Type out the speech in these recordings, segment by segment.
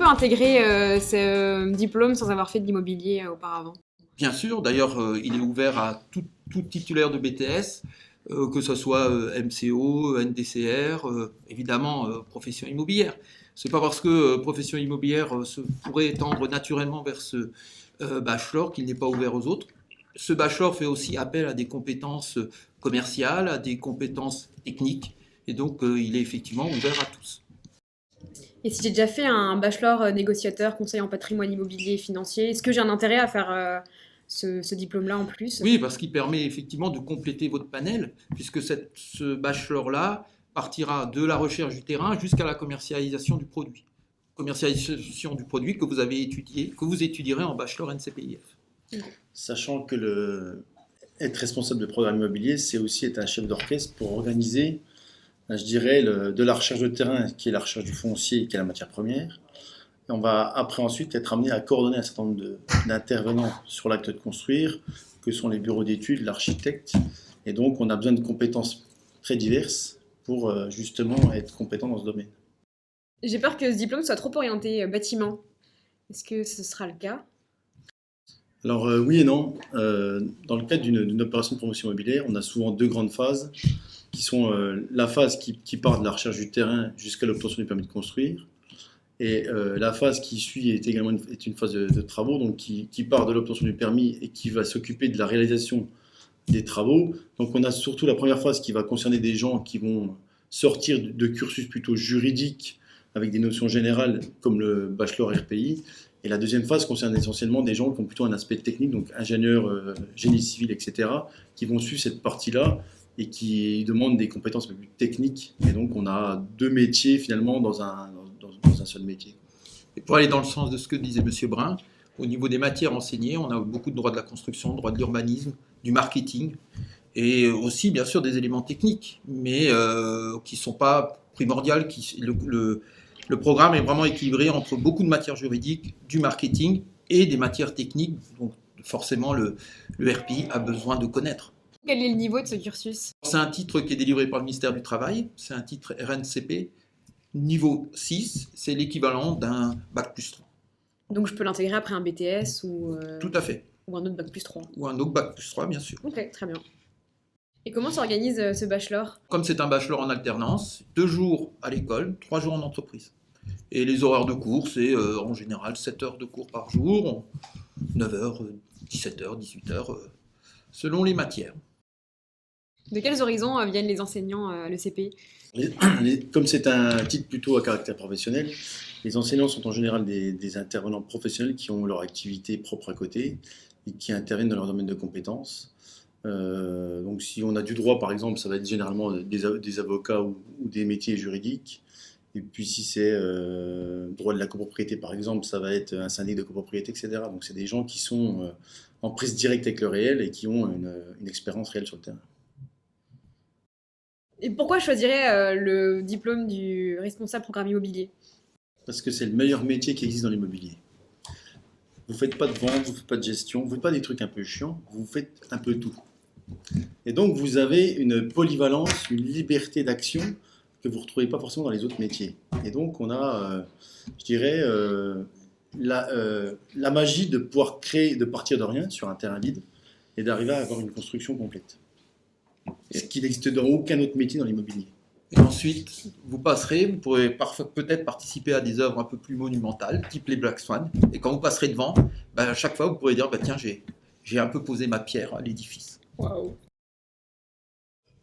peut intégrer ce diplôme sans avoir fait de l'immobilier auparavant? Bien sûr, d'ailleurs, il est ouvert à tout titulaire de BTS, que ce soit MCO, NDCR, évidemment profession immobilière. C'est pas parce que profession immobilière pourrait tendre naturellement vers ce bachelor qu'il n'est pas ouvert aux autres. Ce bachelor fait aussi appel à des compétences commerciales, à des compétences techniques, et donc il est effectivement ouvert à tous. Et si j'ai déjà fait un bachelor négociateur, conseil en patrimoine immobilier et financier, est-ce que j'ai un intérêt à faire ce diplôme-là en plus? Oui, parce qu'il permet effectivement de compléter votre panel, puisque ce bachelor-là partira de la recherche du terrain jusqu'à la commercialisation du produit. Commercialisation du produit que vous avez étudié, que vous étudierez en bachelor NCPIF. Sachant que être responsable de programme immobilier, c'est aussi être un chef d'orchestre pour organiser, je dirais, de la recherche de terrain, qui est la recherche du foncier, qui est la matière première. Et on va après ensuite être amené à coordonner un certain nombre d'intervenants sur l'acte de construire, que sont les bureaux d'études, l'architecte. Et donc, on a besoin de compétences très diverses pour justement être compétent dans ce domaine. J'ai peur que ce diplôme soit trop orienté bâtiment. Est-ce que ce sera le cas? Alors oui et non. Dans le cadre d'une opération de promotion immobilière, on a souvent deux grandes phases, qui sont la phase qui part de la recherche du terrain jusqu'à l'obtention du permis de construire. Et la phase qui suit est également une phase de travaux, donc qui part de l'obtention du permis et qui va s'occuper de la réalisation des travaux. Donc on a surtout la première phase qui va concerner des gens qui vont sortir de cursus plutôt juridiques avec des notions générales comme le bachelor RPI. Et la deuxième phase concerne essentiellement des gens qui ont plutôt un aspect technique, donc ingénieurs, génie civil, etc., qui vont suivre cette partie-là et qui demandent des compétences un peu plus techniques. Et donc on a deux métiers finalement dans un seul métier. Et pour aller dans le sens de ce que disait M. Brun, au niveau des matières enseignées, on a beaucoup de droit de la construction, droit de l'urbanisme, du marketing, et aussi bien sûr des éléments techniques, mais qui ne sont pas primordiales. Le programme est vraiment équilibré entre beaucoup de matières juridiques, du marketing et des matières techniques, donc forcément le RPI a besoin de connaître. Quel est le niveau de ce cursus? C'est un titre qui est délivré par le ministère du Travail, c'est un titre RNCP, niveau 6, c'est l'équivalent d'un bac plus 3. Donc je peux l'intégrer après un BTS Tout à fait. ou un autre bac plus 3. Ou un autre bac plus 3, bien sûr. Ok, très bien. Et comment s'organise ce bachelor? Comme c'est un bachelor en alternance, 2 jours à l'école, 3 jours en entreprise. Et les horaires de cours, c'est en général 7 heures de cours par jour, 9 heures, 17 heures, 18 heures, selon les matières. De quels horizons viennent les enseignants à l'ECPI? Comme c'est un titre plutôt à caractère professionnel, les enseignants sont en général des intervenants professionnels qui ont leur activité propre à côté et qui interviennent dans leur domaine de compétences. Donc si on a du droit, par exemple, ça va être généralement des avocats ou des métiers juridiques. Et puis si c'est droit de la copropriété, par exemple, ça va être un syndic de copropriété, etc. Donc c'est des gens qui sont en prise directe avec le réel et qui ont une expérience réelle sur le terrain. Et pourquoi je choisirais le diplôme du responsable programme immobilier? Parce que c'est le meilleur métier qui existe dans l'immobilier. Vous ne faites pas de vente, vous ne faites pas de gestion, vous ne faites pas des trucs un peu chiants, vous faites un peu tout. Et donc vous avez une polyvalence, une liberté d'action que vous ne retrouvez pas forcément dans les autres métiers. Et donc on a, je dirais, la magie de pouvoir créer, de partir de rien sur un terrain vide et d'arriver à avoir une construction complète. Ce qui n'existe dans aucun autre métier dans l'immobilier. Et ensuite, vous pourrez peut-être participer à des œuvres un peu plus monumentales, type les Black Swan. Et quand vous passerez devant, à chaque fois, vous pourrez dire, tiens, j'ai un peu posé ma pierre à l'édifice. Waouh!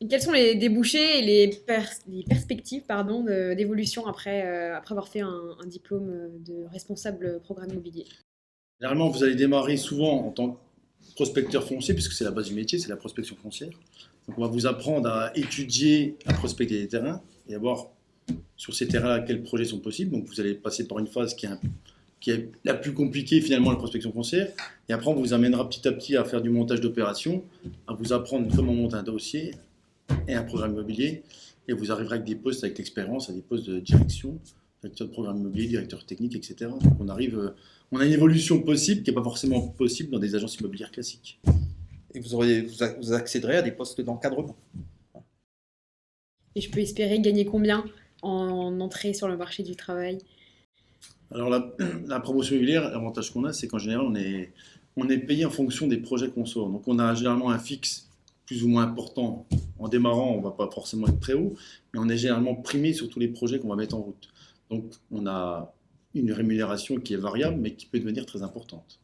Et quels sont les débouchés et les perspectives d'évolution après avoir fait un diplôme de responsable programme immobilier? Généralement, vous allez démarrer souvent en tant que prospecteur foncier, puisque c'est la base du métier, c'est la prospection foncière. Donc on va vous apprendre à étudier, à prospecter des terrains et à voir sur ces terrains-là quels projets sont possibles. Donc vous allez passer par une phase qui est la plus compliquée finalement, la prospection foncière. Et après on vous amènera petit à petit à faire du montage d'opérations, à vous apprendre comment monter un dossier et un programme immobilier. Et vous arriverez avec des postes avec l'expérience, à des postes de direction, directeur de programme immobilier, directeur technique, etc. Donc on a une évolution possible qui n'est pas forcément possible dans des agences immobilières classiques. Et vous accéderez à des postes d'encadrement. Et je peux espérer gagner combien en entrée sur le marché du travail? Alors la promotion immobilière, l'avantage qu'on a, c'est qu'en général, on est payé en fonction des projets qu'on sort. Donc on a généralement un fixe plus ou moins important. En démarrant, on ne va pas forcément être très haut, mais on est généralement primé sur tous les projets qu'on va mettre en route. Donc on a une rémunération qui est variable, mais qui peut devenir très importante.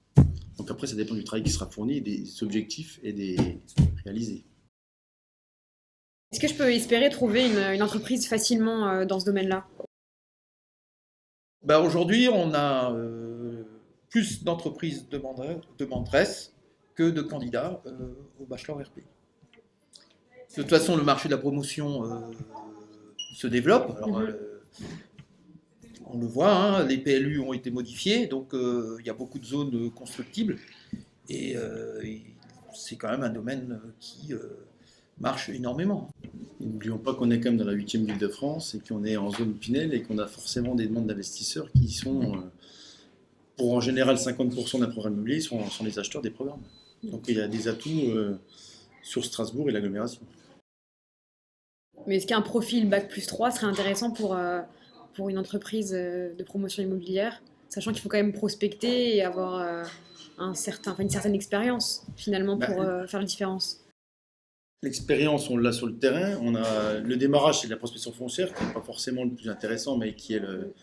Donc après, ça dépend du travail qui sera fourni, des objectifs et des réalisés. Est-ce que je peux espérer trouver une entreprise facilement dans ce domaine-là? Ben, aujourd'hui, on a plus d'entreprises demanderesses que de candidats au bachelor RP. De toute façon, le marché de la promotion se développe. Alors, on le voit, hein, les PLU ont été modifiés, donc il y a beaucoup de zones constructibles. Et c'est quand même un domaine qui marche énormément. Et n'oublions pas qu'on est quand même dans la 8e ville de France et qu'on est en zone Pinel et qu'on a forcément des demandes d'investisseurs qui sont, pour en général 50% d'un programme immobilier, sont les acheteurs des programmes. Donc il y a des atouts sur Strasbourg et l'agglomération. Mais est-ce qu'un profil Bac+3 serait intéressant pour une entreprise de promotion immobilière, sachant qu'il faut quand même prospecter et avoir une certaine expérience finalement pour faire la différence? L'expérience, on l'a sur le terrain. On a le démarrage, c'est de la prospection foncière, qui n'est pas forcément le plus intéressant, mais qui est le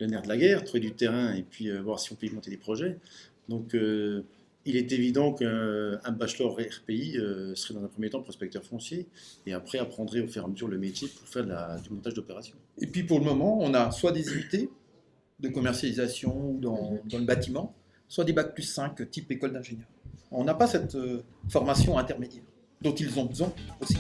nerf de la guerre, trouver du terrain et puis voir si on peut y monter des projets. Donc, il est évident qu'un bachelor RPI serait dans un premier temps prospecteur foncier et après apprendrait au fur et à mesure le métier pour faire du montage d'opérations. Et puis pour le moment, on a soit des unités de commercialisation dans le bâtiment, soit des Bac+5 type école d'ingénieur. On n'a pas cette formation intermédiaire dont ils ont besoin aussi.